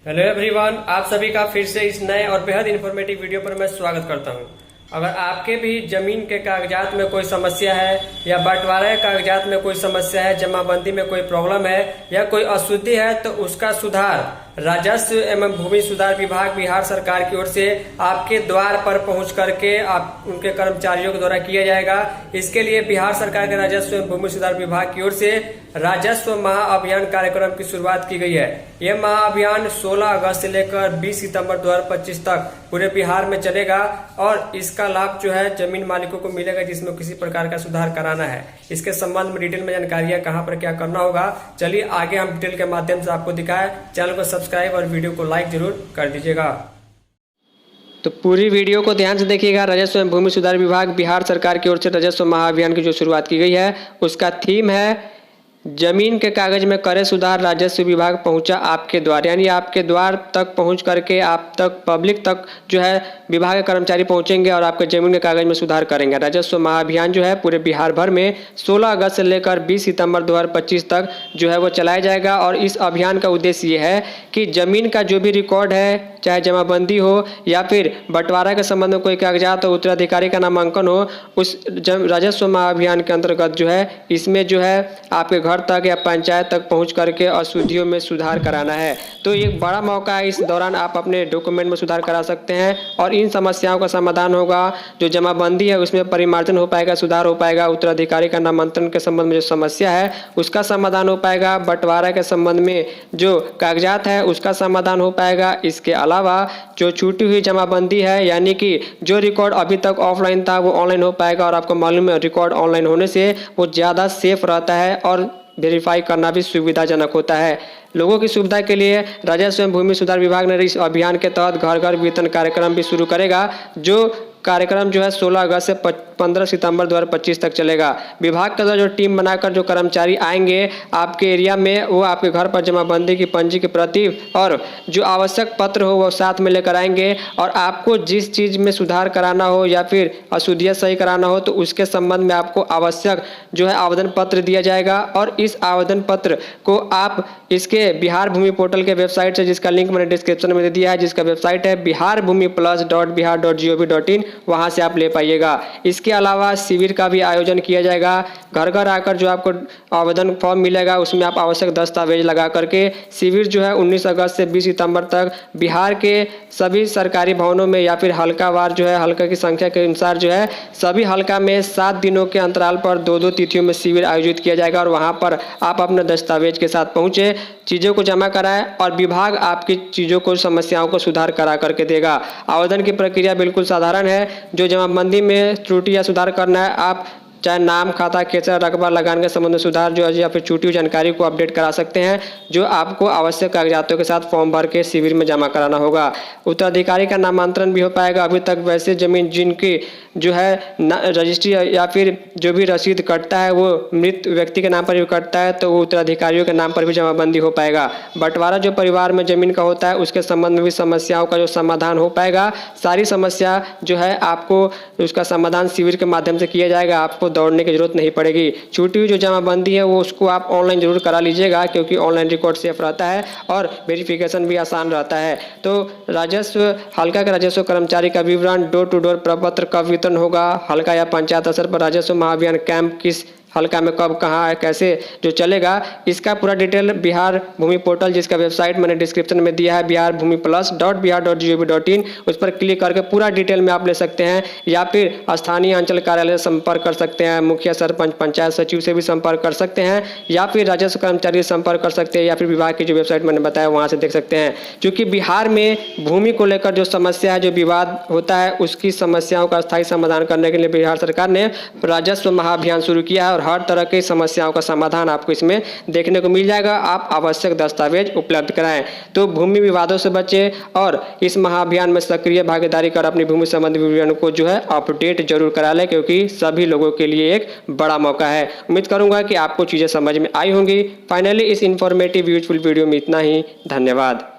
Hello everyone, आप सभी का फिर से इस नए और बेहद इन्फॉर्मेटिव वीडियो पर मैं स्वागत करता हूं। अगर आपके भी जमीन के कागजात में कोई समस्या है या बंटवारे के कागजात में कोई समस्या है, जमाबंदी में कोई प्रॉब्लम है या कोई अशुद्धि है, तो उसका सुधार राजस्व एवं भूमि सुधार विभाग बिहार सरकार की ओर से आपके द्वार पर पहुंच करके आप उनके कर्मचारियों के द्वारा किया जाएगा। इसके लिए बिहार सरकार के राजस्व एवं भूमि सुधार विभाग की ओर से राजस्व महाअभियान कार्यक्रम की शुरुआत की गई है। यह महाअभियान 16 अगस्त से लेकर 20 सितंबर 2025 तक पूरे बिहार में चलेगा और इसका लाभ जो है जमीन मालिकों को मिलेगा जिसमें किसी प्रकार का सुधार कराना है। इसके संबंध में डिटेल में जानकारियां कहां पर क्या करना होगा, चलिए आगे हम डिटेल के माध्यम से आपको दिखाएं। चैनल को सब्सक्राइब और वीडियो को लाइक जरूर कर दीजिएगा। तो पूरी वीडियो को ध्यान से देखिएगा। राजस्व एवं भूमि सुधार विभाग बिहार सरकार की ओर से राजस्व महाअभियान की जो शुरुआत की गई है उसका थीम है जमीन के कागज में करे सुधार, राजस्व विभाग पहुंचा आपके द्वार। यानी आपके द्वार तक पहुंच करके आप तक पब्लिक तक जो है विभाग के कर्मचारी पहुंचेंगे और आपके जमीन के कागज में सुधार करेंगे। राजस्व महाअभियान जो है पूरे बिहार भर में 16 अगस्त से लेकर 20 सितंबर 2025 तक जो है वो चलाया जाएगा। और इस अभियान का उद्देश्य ये है कि जमीन का जो भी रिकॉर्ड है, चाहे जमाबंदी हो या फिर बंटवारा के संबंध में कोई कागजात हो, उत्तराधिकारी का नामांकन हो, उस राजस्व महाअभियान के अंतर्गत जो है इसमें जो है आपके घर तक या पंचायत तक पहुंच करके अशुद्धियों में सुधार कराना है। तो एक बड़ा मौका है, इस दौरान आप अपने डॉक्यूमेंट में सुधार करा सकते हैं और इन समस्याओं का समाधान होगा। जो जमाबंदी है उसमें परिमार्जन हो पाएगा, सुधार हो पाएगा। उत्तराधिकारी का नामांतरण के संबंध में जो समस्या है उसका समाधान हो पाएगा। बंटवारा के संबंध में जो कागजात है उसका समाधान हो पाएगा। इसके अलावा जो छूटी हुई जमाबंदी है, यानी कि जो रिकॉर्ड अभी तक ऑफलाइन था वो ऑनलाइन हो पाएगा। और आपको मालूम है रिकॉर्ड ऑनलाइन होने से वो ज़्यादा सेफ रहता है और वेरीफाई करना भी सुविधाजनक होता है। लोगों की सुविधा के लिए राजस्व एवं भूमि सुधार विभाग ने इस अभियान के तहत घर घर वितरण कार्यक्रम भी शुरू करेगा। जो कार्यक्रम जो है 16 अगस्त से 15 सितंबर 2025 तक चलेगा। विभाग का जो टीम बनाकर जो कर्मचारी आएंगे आपके एरिया में, वो आपके घर पर जमाबंदी की पंजी की प्रति और जो आवश्यक पत्र हो वो साथ में लेकर आएंगे। और आपको जिस चीज़ में सुधार कराना हो या फिर अशुद्धियाँ सही कराना हो तो उसके संबंध में आपको आवश्यक जो है आवेदन पत्र दिया जाएगा। और इस आवेदन पत्र को आप इसके बिहार भूमि पोर्टल के वेबसाइट से, जिसका लिंक मैंने डिस्क्रिप्शन में दे दिया है, जिसका वेबसाइट है biharbhumiplus.bihar.gov.in, वहां से आप ले पाइएगा। इसके अलावा शिविर का भी आयोजन किया जाएगा। घर घर आकर जो आपको आवेदन फॉर्म मिलेगा उसमें आप आवश्यक दस्तावेज लगा करके शिविर जो है 19 अगस्त से 20 सितंबर तक बिहार के सभी सरकारी भवनों में या फिर हल्कावार जो है हल्का की संख्या के अनुसार जो है सभी हल्का में 7 दिनों के अंतराल पर 2-2 तिथियों में शिविर आयोजित किया जाएगा। और वहाँ पर आप अपने दस्तावेज के साथ पहुँचे, चीज़ों को जमा कराएं और विभाग आपकी चीज़ों को, समस्याओं को सुधार करा करके देगा। आवेदन की प्रक्रिया बिल्कुल साधारण है। जो जमाबंदी में त्रुटि या सुधार करना है, आप चाहे नाम, खाता, खेसरा, रकबा लगाने के संबंध में सुधार जो है या फिर छूटी हुई जानकारी को अपडेट करा सकते हैं, जो आपको आवश्यक कागजातों के साथ फॉर्म भर के शिविर में जमा कराना होगा। उत्तराधिकारी का नामांतरण भी हो पाएगा। अभी तक वैसे जमीन जिनकी जो है रजिस्ट्री या फिर जो भी रसीद कटता है वो मृत व्यक्ति के नाम पर भी कटता है, तो वो उत्तराधिकारियों के नाम पर भी जमाबंदी हो पाएगा। बंटवारा जो परिवार में जमीन का होता है उसके संबंध में भी समस्याओं का जो समाधान हो पाएगा। सारी समस्या जो है आपको उसका समाधान शिविर के माध्यम से किया जाएगा। आपको दौड़ने की जरूरत नहीं पड़ेगी। छूटी हुई जो जमाबंदी है वो उसको आप ऑनलाइन जरूर करा लीजिएगा, क्योंकि ऑनलाइन रिकॉर्ड सेफ रहता है और वेरिफिकेशन भी आसान रहता है। तो राजस्व हल्का के राजस्व कर्मचारी का विवरण, डोर टू डोर प्रपत्र कब वितरण होगा, हल्का या पंचायत स्तर पर राजस्व महाअभियान कैंप किस हल्का में कब, कहाँ है, कैसे जो चलेगा, इसका पूरा डिटेल बिहार भूमि पोर्टल, जिसका वेबसाइट मैंने डिस्क्रिप्शन में दिया है biharbhumiplus.bihar.gov.in, उस पर क्लिक करके पूरा डिटेल में आप ले सकते हैं। या फिर स्थानीय अंचल कार्यालय से संपर्क कर सकते हैं, मुखिया, सरपंच, पंचायत सचिव से भी संपर्क कर सकते हैं, या फिर राजस्व कर्मचारी से संपर्क कर सकते हैं, या फिर विभाग की जो वेबसाइट मैंने बताया वहाँ से देख सकते हैं। क्योंकि बिहार में भूमि को लेकर जो समस्या है, जो विवाद होता है, उसकी समस्याओं का स्थायी समाधान करने के लिए बिहार सरकार ने राजस्व महाअभियान शुरू किया है और हर तरह की समस्याओं का समाधान आपको इसमें देखने को मिल जाएगा। आप आवश्यक दस्तावेज उपलब्ध कराएं तो भूमि विवादों से बचें और इस महाअभियान में सक्रिय भागीदारी कर अपनी भूमि संबंधी विवरण को जो है अपडेट जरूर करा लें, क्योंकि सभी लोगों के लिए एक बड़ा मौका है। उम्मीद करूंगा कि आपको चीज़ें समझ में आई होंगी। फाइनली इस इंफॉर्मेटिव यूजफुल वीडियो में इतना ही। धन्यवाद।